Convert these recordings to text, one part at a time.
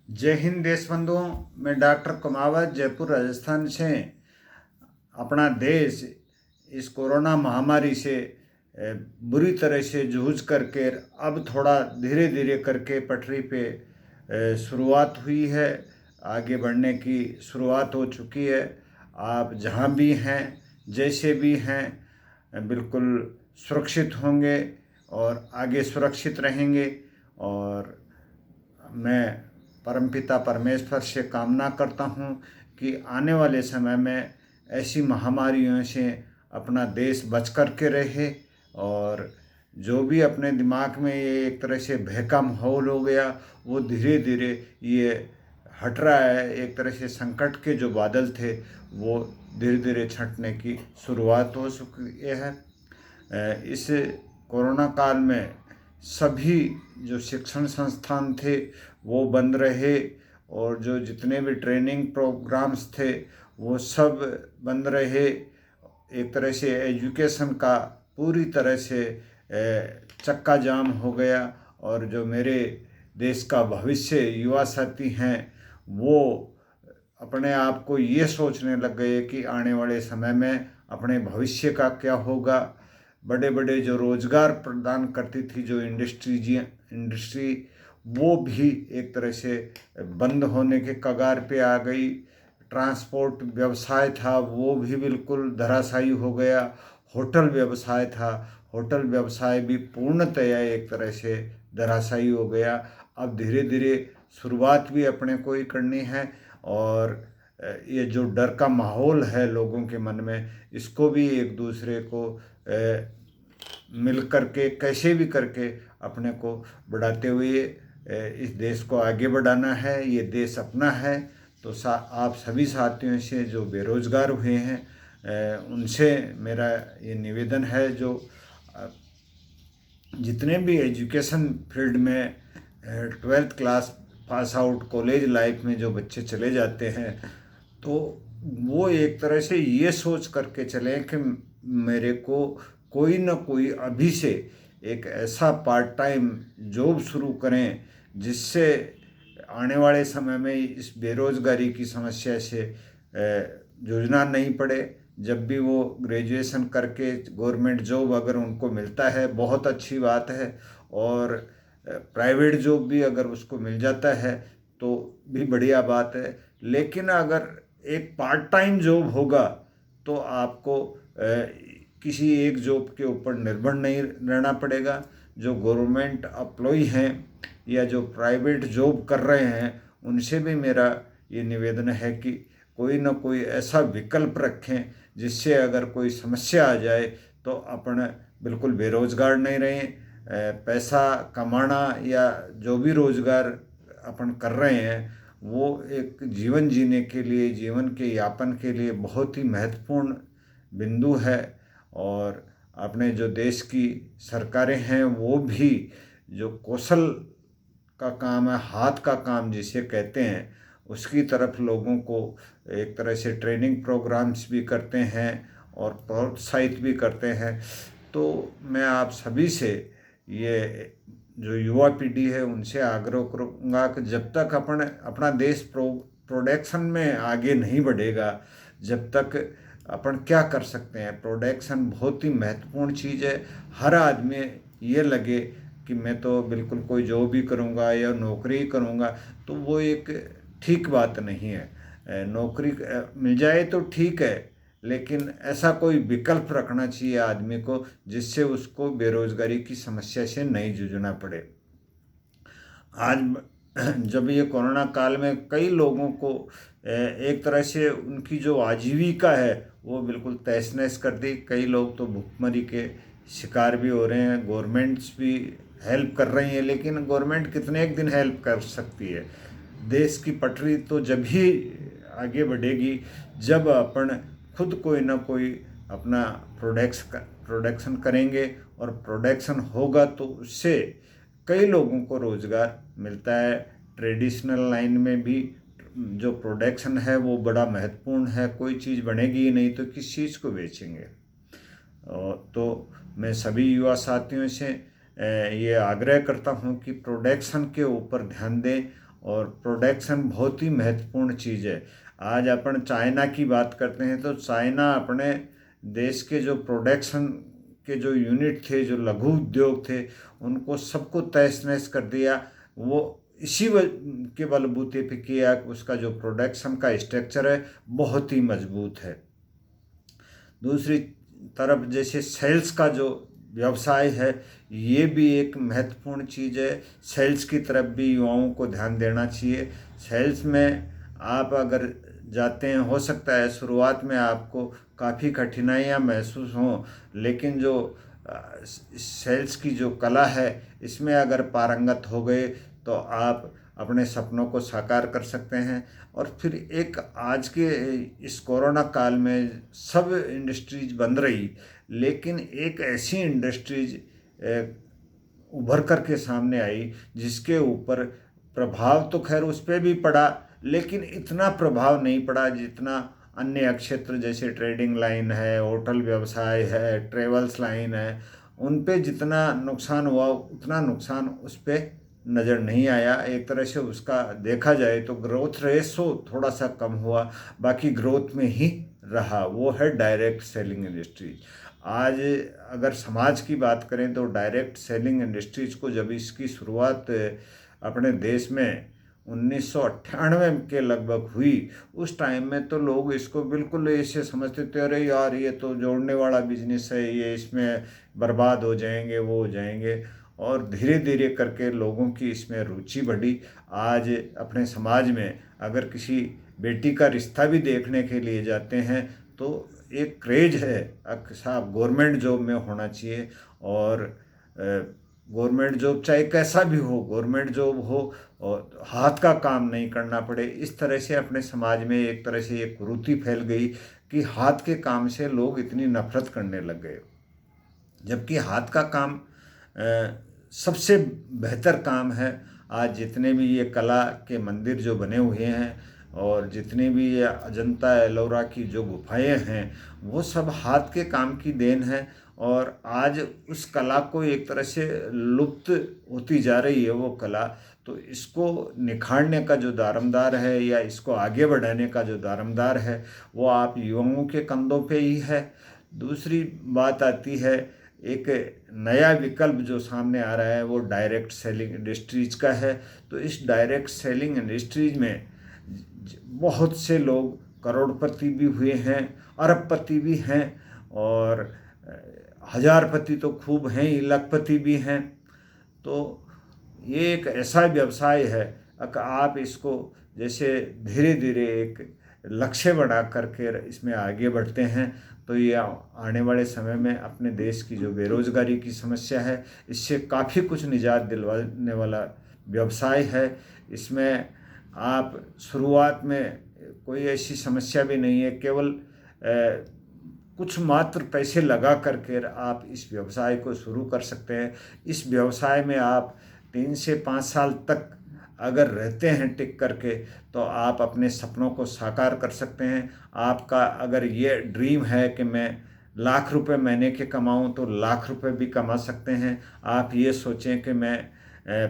जय हिंद देश बंधुओं। मैं डॉक्टर कुमावत जयपुर राजस्थान से अपना देश इस कोरोना महामारी से बुरी तरह से जूझ करके अब थोड़ा धीरे धीरे करके पटरी पे शुरुआत हुई है। आगे बढ़ने की शुरुआत हो चुकी है। आप जहाँ भी हैं, जैसे भी हैं, बिल्कुल सुरक्षित होंगे और आगे सुरक्षित रहेंगे। और मैं परमपिता परमेश्वर से कामना करता हूँ कि आने वाले समय में ऐसी महामारियों से अपना देश बच कर के रहे। और जो भी अपने दिमाग में ये एक तरह से भय का माहौल हो गया, वो धीरे धीरे ये हट रहा है। एक तरह से संकट के जो बादल थे वो धीरे धीरे छंटने की शुरुआत हो चुकी है। इस कोरोना काल में सभी जो शिक्षण संस्थान थे वो बंद रहे और जो जितने भी ट्रेनिंग प्रोग्राम्स थे वो सब बंद रहे। एक तरह से एजुकेशन का पूरी तरह से चक्का जाम हो गया। और जो मेरे देश का भविष्य युवा साथी हैं वो अपने आप को ये सोचने लग गए कि आने वाले समय में अपने भविष्य का क्या होगा। बड़े बड़े जो रोज़गार प्रदान करती थी जो इंडस्ट्री वो भी एक तरह से बंद होने के कगार पे आ गई। ट्रांसपोर्ट व्यवसाय था वो भी बिल्कुल धराशायी हो गया। होटल व्यवसाय था, होटल व्यवसाय भी पूर्णतया एक तरह से धराशायी हो गया। अब धीरे धीरे शुरुआत भी अपने को ही करनी है। और ये जो डर का माहौल है लोगों के मन में, इसको भी एक दूसरे को मिल करके कैसे भी करके अपने को बढ़ाते हुए इस देश को आगे बढ़ाना है। ये देश अपना है। तो आप सभी साथियों से जो बेरोजगार हुए हैं उनसे मेरा ये निवेदन है, जो जितने भी एजुकेशन फील्ड में 12th class pass out college life में जो बच्चे चले जाते हैं, तो वो एक तरह से ये सोच करके चलें कि मेरे को कोई ना कोई अभी से एक ऐसा पार्ट टाइम जॉब शुरू करें जिससे आने वाले समय में इस बेरोज़गारी की समस्या से जूझना नहीं पड़े। जब भी वो ग्रेजुएशन करके गवर्नमेंट जॉब अगर उनको मिलता है बहुत अच्छी बात है, और प्राइवेट जॉब भी अगर उसको मिल जाता है तो भी बढ़िया बात है। लेकिन अगर एक पार्ट टाइम जॉब होगा तो आपको किसी एक जॉब के ऊपर निर्भर नहीं रहना पड़ेगा। जो गवर्नमेंट एम्प्लॉय हैं या जो प्राइवेट जॉब कर रहे हैं उनसे भी मेरा ये निवेदन है कि कोई ना कोई ऐसा विकल्प रखें जिससे अगर कोई समस्या आ जाए तो अपन बिल्कुल बेरोज़गार नहीं रहें। पैसा कमाना या जो भी रोज़गार अपन कर रहे हैं वो एक जीवन जीने के लिए, जीवन के यापन के लिए बहुत ही महत्वपूर्ण बिंदु है। और अपने जो देश की सरकारें हैं वो भी जो कौशल का काम है, हाथ का काम जिसे कहते हैं, उसकी तरफ लोगों को एक तरह से ट्रेनिंग प्रोग्राम्स भी करते हैं और प्रोत्साहित भी करते हैं। तो मैं आप सभी से ये जो युवा पीढ़ी है उनसे आग्रह करूँगा कि जब तक अपना देश प्रोडक्शन में आगे नहीं बढ़ेगा, जब तक अपन क्या कर सकते हैं। प्रोडक्शन बहुत ही महत्वपूर्ण चीज़ है। हर आदमी ये लगे कि मैं तो बिल्कुल कोई जॉब ही करूँगा या नौकरी ही करूँगा, तो वो एक ठीक बात नहीं है। नौकरी मिल जाए तो ठीक है, लेकिन ऐसा कोई विकल्प रखना चाहिए आदमी को जिससे उसको बेरोजगारी की समस्या से नहीं जूझना पड़े। आज जब ये कोरोना काल में कई लोगों को एक तरह से उनकी जो आजीविका है वो बिल्कुल तहस नहस कर दी। कई लोग तो भुखमरी के शिकार भी हो रहे हैं। गवर्नमेंट्स भी हेल्प कर रही है, लेकिन गवर्नमेंट कितने एक दिन हेल्प कर सकती है। देश की पटरी तो जब ही आगे बढ़ेगी जब अपन खुद कोई ना कोई अपना प्रोडक्शन करेंगे, और प्रोडक्शन होगा तो उससे कई लोगों को रोज़गार मिलता है। ट्रेडिशनल लाइन में भी जो प्रोडक्शन है वो बड़ा महत्वपूर्ण है। कोई चीज़ बनेगी ही नहीं तो किस चीज़ को बेचेंगे। तो मैं सभी युवा साथियों से ये आग्रह करता हूँ कि प्रोडक्शन के ऊपर ध्यान दें और प्रोडक्शन बहुत ही महत्वपूर्ण चीज़ है। आज अपन चाइना की बात करते हैं तो चाइना अपने देश के जो प्रोडक्शन के जो यूनिट थे, जो लघु उद्योग थे, उनको सबको तहस नहस कर दिया। वो इसी के बलबूते पे किया कि उसका जो प्रोडक्शन का स्ट्रक्चर है बहुत ही मजबूत है। दूसरी तरफ जैसे सेल्स का जो व्यवसाय है, ये भी एक महत्वपूर्ण चीज़ है। सेल्स की तरफ भी युवाओं को ध्यान देना चाहिए। सेल्स में आप अगर जाते हैं, हो सकता है शुरुआत में आपको काफ़ी कठिनाइयाँ महसूस हों, लेकिन जो सेल्स की जो कला है, इसमें अगर पारंगत हो गए तो आप अपने सपनों को साकार कर सकते हैं। और फिर एक आज के इस कोरोना काल में सब इंडस्ट्रीज बंद रही, लेकिन एक ऐसी इंडस्ट्रीज उभर कर के सामने आई जिसके ऊपर प्रभाव तो खैर उस पर भी पड़ा, लेकिन इतना प्रभाव नहीं पड़ा जितना अन्य क्षेत्र जैसे ट्रेडिंग लाइन है, होटल व्यवसाय है, ट्रेवल्स लाइन है, उन पे जितना नुकसान हुआ उतना नुकसान उस पर नज़र नहीं आया। एक तरह से उसका देखा जाए तो ग्रोथ रेशो थोड़ा सा कम हुआ, बाकी ग्रोथ में ही रहा। वो है डायरेक्ट सेलिंग इंडस्ट्रीज। आज अगर समाज की बात करें तो डायरेक्ट सेलिंग इंडस्ट्रीज को जब इसकी शुरुआत अपने देश में 1998 के लगभग हुई, उस टाइम में तो लोग इसको बिल्कुल ऐसे समझते थे, अरे यार ये तो जोड़ने वाला बिजनेस है, ये इसमें बर्बाद हो जाएंगे, वो हो जाएंगे। और धीरे धीरे करके लोगों की इसमें रुचि बढ़ी। आज अपने समाज में अगर किसी बेटी का रिश्ता भी देखने के लिए जाते हैं तो एक क्रेज है, साहब गवर्नमेंट जॉब में होना चाहिए, और गवर्नमेंट जॉब चाहे कैसा भी हो, गवर्नमेंट जॉब हो और हाथ का काम नहीं करना पड़े। इस तरह से अपने समाज में एक तरह से एक कुरीति फैल गई कि हाथ के काम से लोग इतनी नफरत करने लग गए, जबकि हाथ का काम सबसे बेहतर काम है। आज जितने भी ये कला के मंदिर जो बने हुए हैं और जितने भी ये अजंता एलोरा की जो गुफाएं हैं, वो सब हाथ के काम की देन है। और आज उस कला को एक तरह से लुप्त होती जा रही है वो कला। तो इसको निखारने का जो दारोमदार है या इसको आगे बढ़ाने का जो दारोमदार है, वो आप युवाओं के कंधों पे ही है। दूसरी बात आती है, एक नया विकल्प जो सामने आ रहा है वो डायरेक्ट सेलिंग इंडस्ट्रीज का है। तो इस डायरेक्ट सेलिंग इंडस्ट्रीज में बहुत से लोग करोड़पति भी हुए हैं, अरबपति भी हैं, और हजारपति तो खूब हैं ही, लखपति भी हैं। तो ये एक ऐसा व्यवसाय है कि आप इसको जैसे धीरे धीरे एक लक्ष्य बना करके इसमें आगे बढ़ते हैं तो ये आने वाले समय में अपने देश की जो बेरोजगारी की समस्या है, इससे काफ़ी कुछ निजात दिलवाने वाला व्यवसाय है। इसमें आप शुरुआत में कोई ऐसी समस्या भी नहीं है, केवल कुछ मात्र पैसे लगा करके आप इस व्यवसाय को शुरू कर सकते हैं। इस व्यवसाय में आप 3 से 5 साल तक अगर रहते हैं टिक करके तो आप अपने सपनों को साकार कर सकते हैं। आपका अगर ये ड्रीम है कि मैं लाख रुपए महीने के कमाऊं तो लाख रुपए भी कमा सकते हैं। आप ये सोचें कि मैं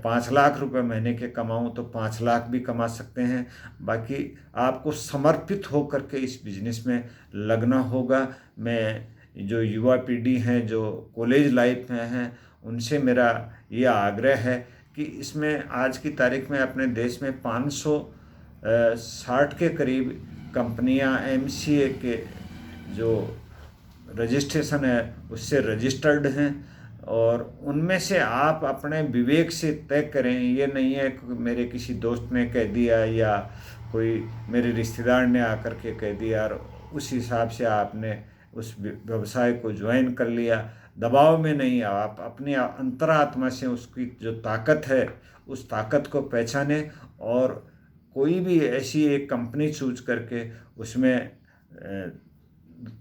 5 लाख रुपए महीने के कमाऊं तो 5 लाख भी कमा सकते हैं। बाकी आपको समर्पित हो करके इस बिजनेस में लगना होगा। मैं जो युवा पीढ़ी हैं जो कॉलेज लाइफ में हैं, उनसे मेरा ये आग्रह है कि इसमें आज की तारीख में अपने देश में 560 के करीब कंपनियां MCA के जो रजिस्ट्रेशन है उससे रजिस्टर्ड हैं, और उनमें से आप अपने विवेक से तय करें। ये नहीं है कि मेरे किसी दोस्त ने कह दिया या कोई मेरे रिश्तेदार ने आकर के कह दिया और उस हिसाब से आपने उस व्यवसाय को ज्वाइन कर लिया। दबाव में नहीं, आप अपनी अंतरात्मा से उसकी जो ताकत है उस ताकत को पहचाने और कोई भी ऐसी एक कंपनी चूज करके उसमें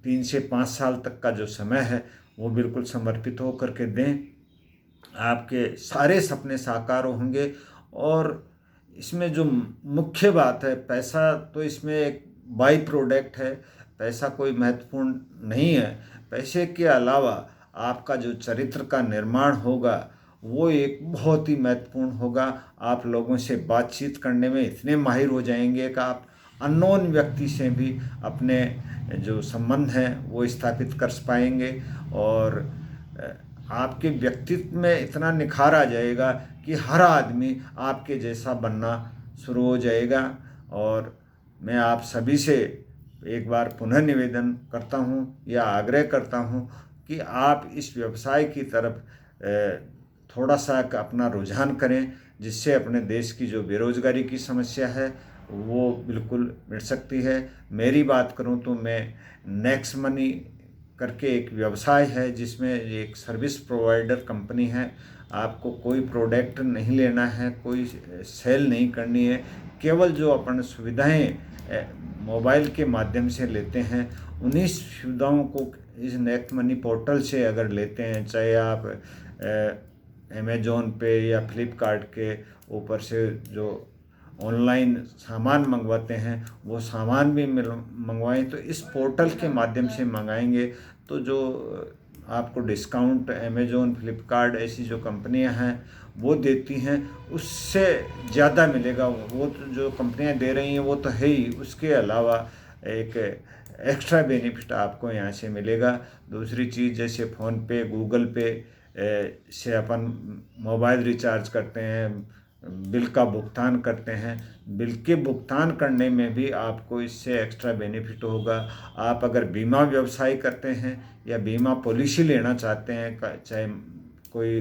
3 से 5 साल तक का जो समय है वो बिल्कुल समर्पित हो करके दें। आपके सारे सपने साकार होंगे। और इसमें जो मुख्य बात है, पैसा तो इसमें एक बाई प्रोडक्ट है, पैसा कोई महत्वपूर्ण नहीं है। पैसे के अलावा आपका जो चरित्र का निर्माण होगा वो एक बहुत ही महत्वपूर्ण होगा। आप लोगों से बातचीत करने में इतने माहिर हो जाएंगे कि आप अननोन व्यक्ति से भी अपने जो संबंध हैं वो स्थापित कर पाएंगे, और आपके व्यक्तित्व में इतना निखार आ जाएगा कि हर आदमी आपके जैसा बनना शुरू हो जाएगा। और मैं आप सभी से एक बार पुनः निवेदन करता हूँ या आग्रह करता हूँ कि आप इस व्यवसाय की तरफ थोड़ा सा अपना रुझान करें, जिससे अपने देश की जो बेरोजगारी की समस्या है वो बिल्कुल मिट सकती है। मेरी बात करूं तो मैं नेक्स्ट मनी करके एक व्यवसाय है, जिसमें एक सर्विस प्रोवाइडर कंपनी है। आपको कोई प्रोडक्ट नहीं लेना है, कोई सेल नहीं करनी है, केवल जो अपन सुविधाएं मोबाइल के माध्यम से लेते हैं उन्हीं सुविधाओं को इस नेक्स्ट मनी पोर्टल से अगर लेते हैं, चाहे आप अमेजोन पे या फ्लिपकार्ट के ऊपर से जो ऑनलाइन सामान मंगवाते हैं वो सामान भी मंगवाएं, तो इस पोर्टल के माध्यम से मंगाएंगे तो जो आपको डिस्काउंट अमेजोन फ्लिपकार्ट ऐसी जो कंपनियां हैं वो देती हैं उससे ज़्यादा मिलेगा। वो तो जो कंपनियां दे रही हैं वो तो है ही, उसके अलावा एक एक्स्ट्रा बेनिफिट आपको यहाँ से मिलेगा। दूसरी चीज़, जैसे फ़ोन पे गूगल पे से अपन मोबाइल रिचार्ज करते हैं, बिल का भुगतान करते हैं, बिल के भुगतान करने में भी आपको इससे एक्स्ट्रा बेनिफिट होगा। आप अगर बीमा व्यवसाय करते हैं या बीमा पॉलिसी लेना चाहते हैं, चाहे कोई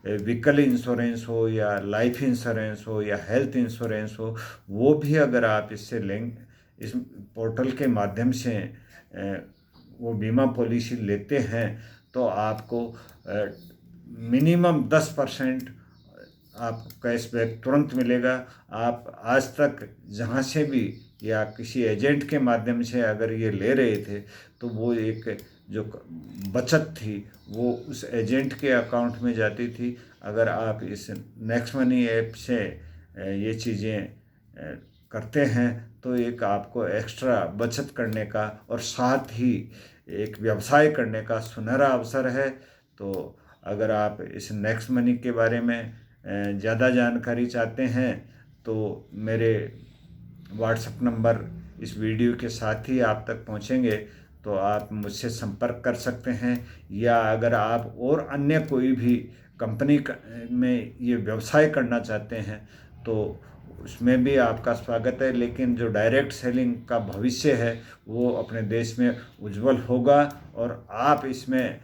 व्हीकल इंश्योरेंस हो या लाइफ इंश्योरेंस हो या हेल्थ इंश्योरेंस हो, वो भी अगर आप इससे लेंगे, इस पोर्टल के माध्यम से वो बीमा पॉलिसी लेते हैं तो आपको मिनिमम 10% आपको कैशबैक तुरंत मिलेगा। आप आज तक जहाँ से भी या किसी एजेंट के माध्यम से अगर ये ले रहे थे तो वो एक जो बचत थी वो उस एजेंट के अकाउंट में जाती थी। अगर आप इस नेक्स्ट मनी ऐप से ये चीज़ें करते हैं तो एक आपको एक्स्ट्रा बचत करने का और साथ ही एक व्यवसाय करने का सुनहरा अवसर है। तो अगर आप इस नेक्स्ट मनी के बारे में ज़्यादा जानकारी चाहते हैं तो मेरे व्हाट्सएप नंबर इस वीडियो के साथ ही आप तक पहुंचेंगे, तो आप मुझसे संपर्क कर सकते हैं। या अगर आप और अन्य कोई भी कंपनी में ये व्यवसाय करना चाहते हैं तो उसमें भी आपका स्वागत है। लेकिन जो डायरेक्ट सेलिंग का भविष्य है वो अपने देश में उज्जवल होगा, और आप इसमें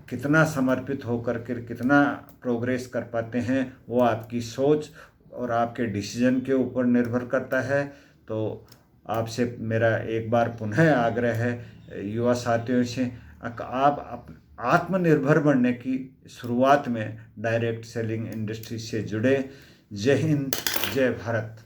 कितना समर्पित होकर के कितना प्रोग्रेस कर पाते हैं वो आपकी सोच और आपके डिसीजन के ऊपर निर्भर करता है। तो आपसे मेरा एक बार पुनः आग्रह है युवा साथियों से, आप आत्मनिर्भर बनने की शुरुआत में डायरेक्ट सेलिंग इंडस्ट्री से जुड़े। जय हिंद, जय भारत।